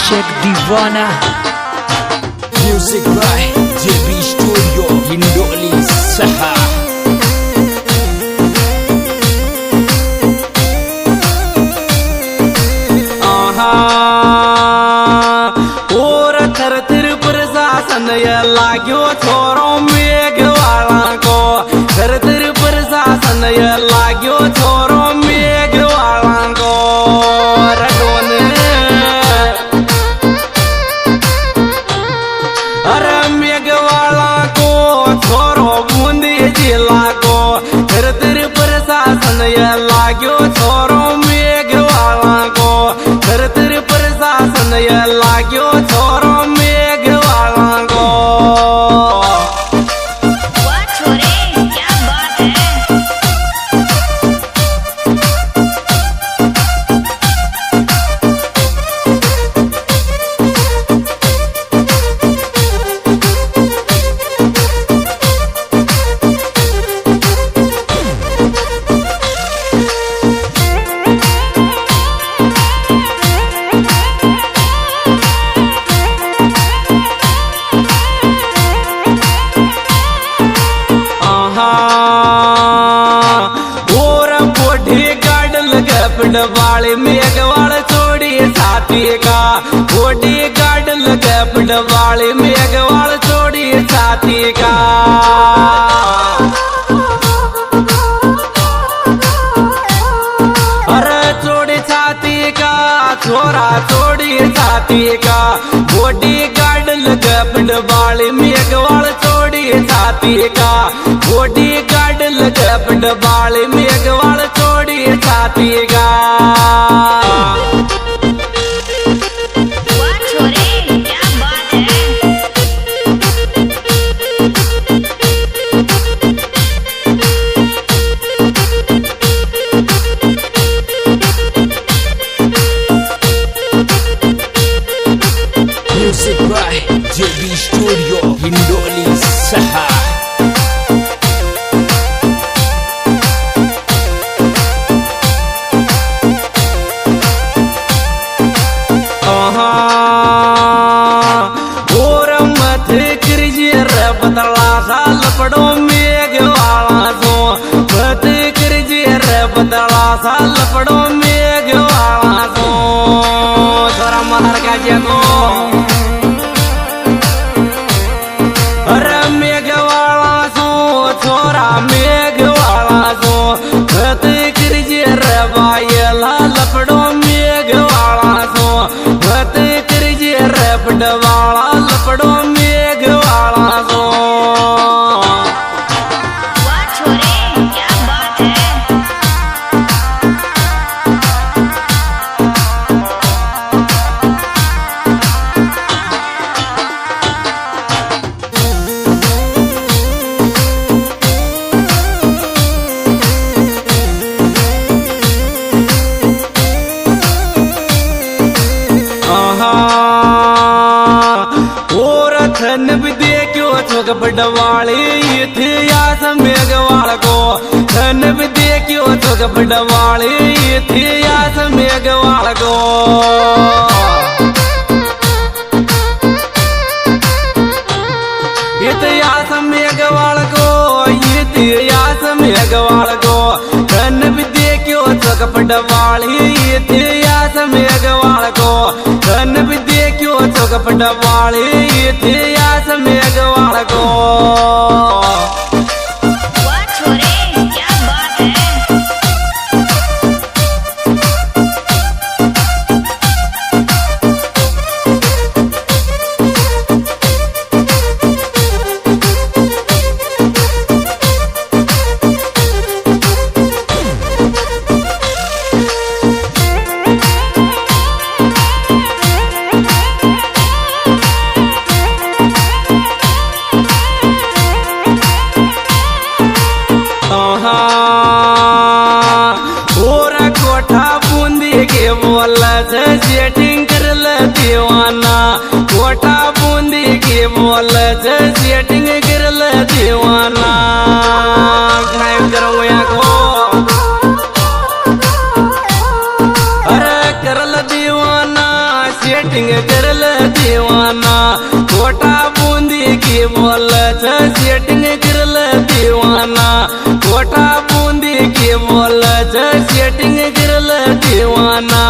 आशिक दीवाना। Music by JB studio Hindoli सहा। और थर तिर प्रशासन लाग्यो छोरो मेघवाला को, थर तिर प्रशासन लाग्यो छोरो मेघवाला को रटोने। अरे मेघवाला को छोरो बूंदी जिला को, थर तिर प्रशासन लाग्यो छोरो मेघवाला को, थर तिर प्रशासन लाग्यो छोरो मेघवाला को। वाह छोरे क्या बात है। पिडवाले मेघवाल छोड़ी साथी का, बॉडी गार्ड लगे पिडवाले मेघवाल छोड़ी साथी का। अरे छोड़ी छाती का छोरा छोड़ी छाती का, बॉडी गार्ड लगे पिडवाले मेघवाल छोड़ी छाती का, बॉडी गार्ड लगे पिडवाले मेघवाल छोड़ी छाती का। वाह छोरे क्या बात है। Music by JB studio Hindoli सहा। बदला साल पड़ो मेघवाला सो, मत करजे रे बदला साल पड़ो मेघवाला सो। थोड़ा मार का जगो अरे मेघवाला सो, छोरा मेघवाला सो, मत करजे रे भाई लाल पड़ो मेघवाला सो, मत करजे रे बड़वाला लपड़ो मेघवाला सो। वाह छोरे क्या बात है। धन भी देखो छोक बड़वाले इतिहास मेघवाल को, धन भी देखो छोक बड़वाले इतिहास मेघवाल को। इतिहास मेघवाल को, इतिहास मेघवाल को, धन भी देखो छोक बड़वाले इतिहास मेघवाल को, धन भी देखो छोक बड़वाले इतिहास मेघवाल को। वाह छोरे क्या बात है। सेटिंग कर ले दीवाना, कोटा बूंदी की बोल सेटिंग कर ले दीवाना। करो या को अरे कर ले दीवाना सेटिंग कर कोटा बूंदी की बोल सेटिंग करल दीवाना कोटा बूंदी की बोल सेटिंग करल दीवाना